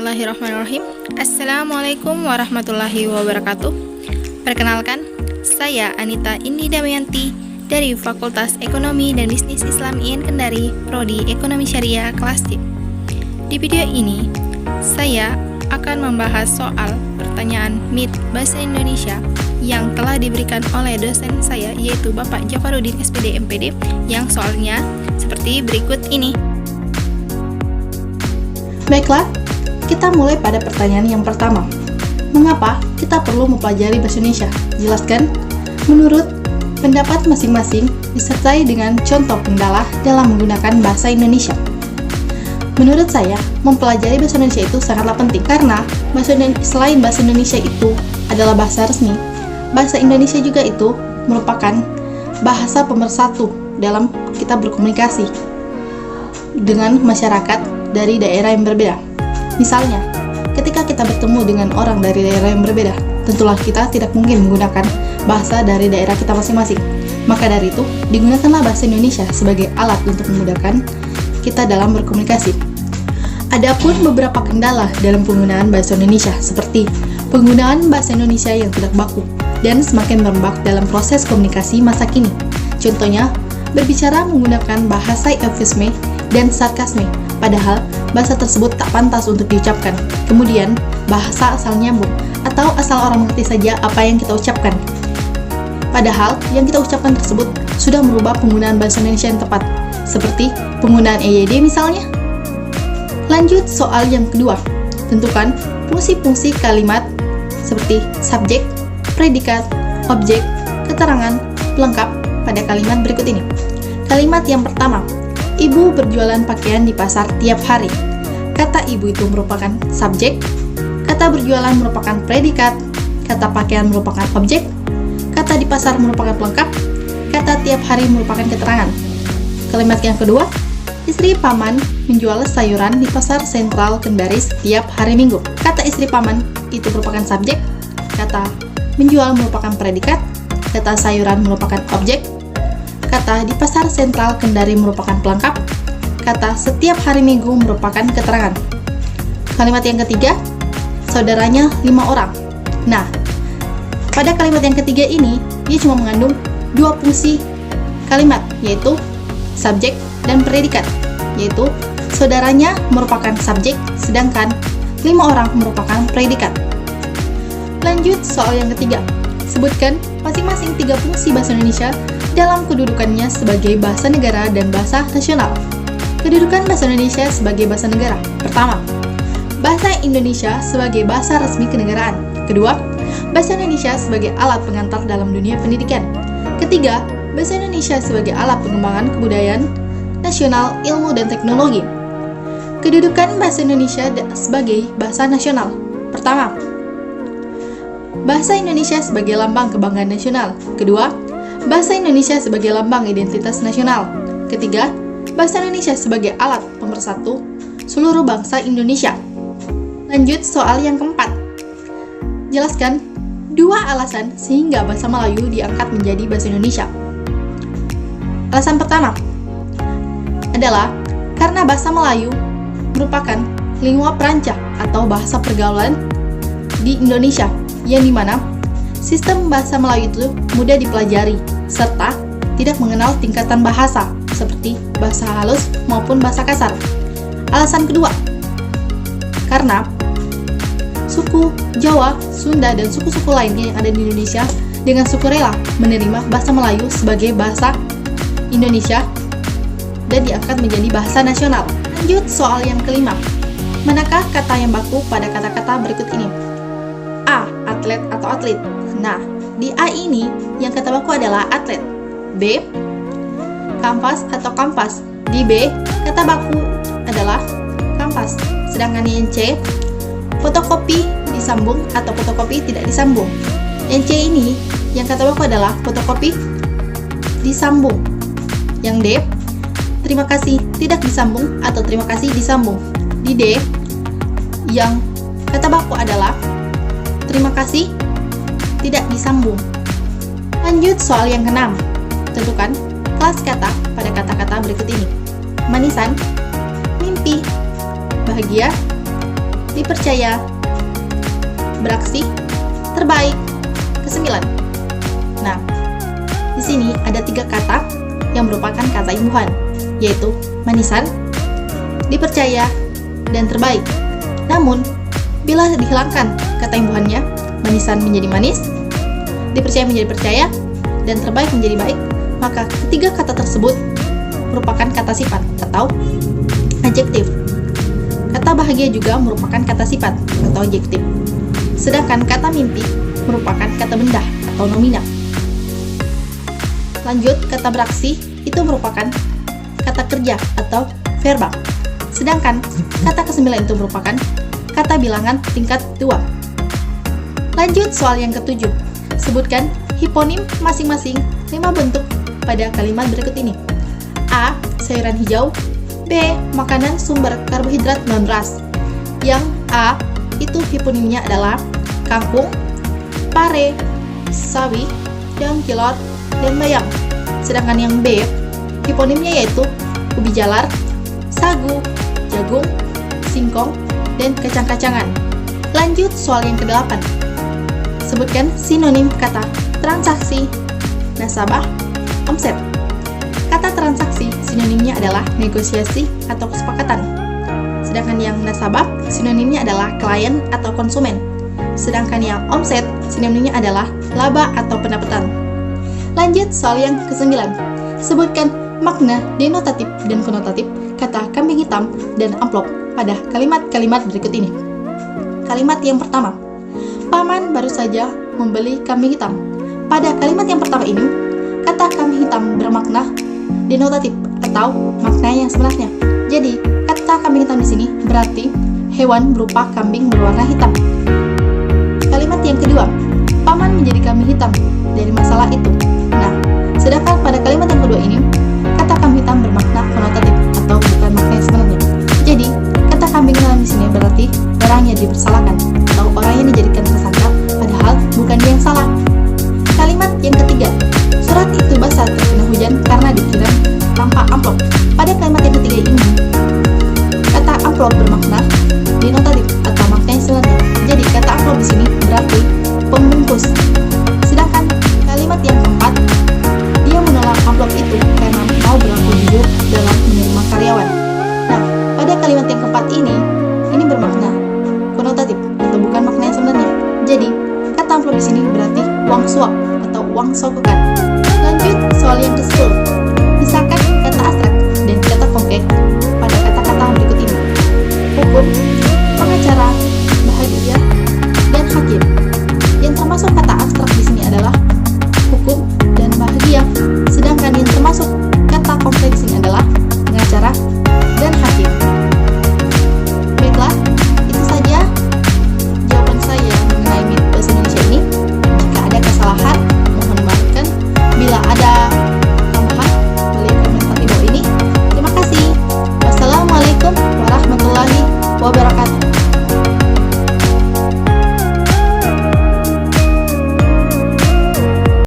Bismillahirrahmanirrahim. Assalamualaikum warahmatullahi wabarakatuh. Perkenalkan, saya Anita Indi Damayanti dari Fakultas Ekonomi dan Bisnis Islam IAIN Kendari, Prodi Ekonomi Syariah kelas D. Di video ini, saya akan membahas soal pertanyaan MIT Bahasa Indonesia yang telah diberikan oleh dosen saya, yaitu Bapak Jafarudin SPD MPD, yang soalnya seperti berikut ini. Baiklah, kita mulai pada pertanyaan yang pertama. Mengapa kita perlu mempelajari bahasa Indonesia? Jelaskan. Menurut pendapat masing-masing, disertai dengan contoh kendala dalam menggunakan bahasa Indonesia. Menurut saya, mempelajari bahasa Indonesia itu sangatlah penting karena selain bahasa Indonesia itu adalah bahasa resmi, bahasa Indonesia juga itu merupakan bahasa pemersatu dalam kita berkomunikasi dengan masyarakat dari daerah yang berbeda. Misalnya, ketika kita bertemu dengan orang dari daerah yang berbeda, tentulah kita tidak mungkin menggunakan bahasa dari daerah kita masing-masing. Maka dari itu, digunakanlah bahasa Indonesia sebagai alat untuk memudahkan kita dalam berkomunikasi. Adapun beberapa kendala dalam penggunaan bahasa Indonesia, seperti penggunaan bahasa Indonesia yang tidak baku dan semakin merembak dalam proses komunikasi masa kini. Contohnya, berbicara menggunakan bahasa eufemisme dan sarkasme, padahal bahasa tersebut tak pantas untuk diucapkan. Kemudian, bahasa asal nyambung atau asal orang mengerti saja apa yang kita ucapkan. Padahal, yang kita ucapkan tersebut sudah merubah penggunaan bahasa Indonesia yang tepat, seperti penggunaan EYD misalnya. Lanjut soal yang kedua. Tentukan fungsi-fungsi kalimat seperti subjek, predikat, objek, keterangan, pelengkap pada kalimat berikut ini. Kalimat yang pertama, ibu berjualan pakaian di pasar tiap hari. Kata ibu itu merupakan subjek, kata berjualan merupakan predikat, kata pakaian merupakan objek, kata di pasar merupakan pelengkap, kata tiap hari merupakan keterangan. Kalimat yang kedua, istri paman menjual sayuran di pasar sentral Kendari setiap hari Minggu. Kata istri paman itu merupakan subjek, kata menjual merupakan predikat, kata sayuran merupakan objek, kata di pasar sentral Kendari merupakan pelengkap, kata setiap hari Minggu merupakan keterangan. Kalimat yang ketiga, saudaranya 5 orang. Nah, pada kalimat yang ketiga ini, dia cuma mengandung dua fungsi kalimat, yaitu subjek dan predikat, yaitu saudaranya merupakan subjek, sedangkan 5 orang merupakan predikat. Lanjut soal yang ketiga, sebutkan masing-masing 3 fungsi bahasa Indonesia dalam kedudukannya sebagai bahasa negara dan bahasa nasional. Kedudukan bahasa Indonesia sebagai bahasa negara. Pertama, bahasa Indonesia sebagai bahasa resmi kenegaraan. Kedua, bahasa Indonesia sebagai alat pengantar dalam dunia pendidikan. Ketiga, bahasa Indonesia sebagai alat pengembangan kebudayaan nasional, ilmu, dan teknologi. Kedudukan bahasa Indonesia sebagai bahasa nasional. Pertama, bahasa Indonesia sebagai lambang kebanggaan nasional. Kedua, bahasa Indonesia sebagai lambang identitas nasional. Ketiga, bahasa Indonesia sebagai alat pemersatu seluruh bangsa Indonesia. Lanjut soal yang keempat. Jelaskan 2 alasan sehingga bahasa Melayu diangkat menjadi bahasa Indonesia. Alasan pertama adalah karena bahasa Melayu merupakan lingua franca atau bahasa pergaulan di Indonesia, yang dimana sistem bahasa Melayu itu mudah dipelajari serta tidak mengenal tingkatan bahasa seperti bahasa halus maupun bahasa kasar. Alasan kedua, karena suku Jawa, Sunda, dan suku-suku lainnya yang ada di Indonesia dengan sukarela menerima bahasa Melayu sebagai bahasa Indonesia dan diangkat menjadi bahasa nasional. Lanjut soal yang kelima. Manakah kata yang baku pada kata-kata berikut ini? A. Atlet atau atlet. Nah, di A ini yang kata baku adalah atlet. B. Kampas atau kampas. Di B, kata baku adalah kampas. Sedangkan yang C, fotokopi disambung atau fotokopi tidak disambung. Yang C ini yang kata baku adalah fotokopi disambung. Yang D, terima kasih tidak disambung atau terima kasih disambung. Di D, yang kata baku adalah terima kasih tidak disambung. Lanjut soal yang keenam. Tentukan kelas kata pada kata-kata berikut ini. Manisan, mimpi, bahagia, dipercaya, beraksi, terbaik. Kesembilan. Nah, di sini ada 3 kata yang merupakan kata imbuhan, yaitu manisan, dipercaya, dan terbaik. Namun, bila dihilangkan kata imbuhannya, manisan menjadi manis, dipercaya menjadi percaya, dan terbaik menjadi baik, maka ketiga kata tersebut merupakan kata sifat atau adjektif. Kata bahagia juga merupakan kata sifat atau adjektif. Sedangkan kata mimpi merupakan kata benda atau nomina. Lanjut, kata beraksi itu merupakan kata kerja atau verba. Sedangkan kata kesembilan itu merupakan kata bilangan tingkat 2. Lanjut soal yang ketujuh. Sebutkan hiponim masing-masing 5 bentuk pada kalimat berikut ini. A. Sayuran hijau. B. Makanan sumber karbohidrat non-beras. Yang A itu hiponimnya adalah kangkung, pare, sawi, daun kelor, dan bayam. Sedangkan yang B, hiponimnya yaitu ubi jalar, sagu, jagung, singkong, dan kacang-kacangan. Lanjut soal yang ke-8. Sebutkan sinonim kata transaksi, nasabah, omset. Kata transaksi sinonimnya adalah negosiasi atau kesepakatan. Sedangkan yang nasabah sinonimnya adalah klien atau konsumen. Sedangkan yang omset sinonimnya adalah laba atau pendapatan. Lanjut soal yang ke-9. Sebutkan makna denotatif dan konotatif kata kambing hitam dan amplop pada kalimat-kalimat berikut ini. Kalimat yang pertama, paman baru saja membeli kambing hitam. Pada kalimat yang pertama ini, kata kambing hitam bermakna denotatif atau makna yang sebenarnya. Jadi, kata kambing hitam di sini berarti hewan berupa kambing berwarna hitam. Kalimat yang kedua, paman menjadi kambing hitam dari masalah itu. Nah, sedangkan pada kalimat yang kedua ini, kata kambing hitam bermakna konotatif atau bukan makna yang sebenarnya. Jadi, kata kambing hitam di sini berarti orang yang dipersalahkan atau orang yang dijadikan tersangka padahal bukan dia yang salah. Kalimat yang ketiga, surat itu basah terkena hujan karena dikirim tanpa amplop. Pada kalimat yang ketiga ini, kata amplop bermakna denotatif atau makna yang sebenarnya. Jadi kata amplop di sini berarti pembungkus. Sedangkan kalimat yang keempat, dia menolak amplop itu karena mau berlaku jujur dalam menerima karyawan. Nah, pada kalimat yang keempat ini bermakna konotatif atau bukan makna yang sebenarnya. Jadi kata amplop di sini berarti uang suap atau uang sogokan. Lanjut soal yang ke-10. Misalkan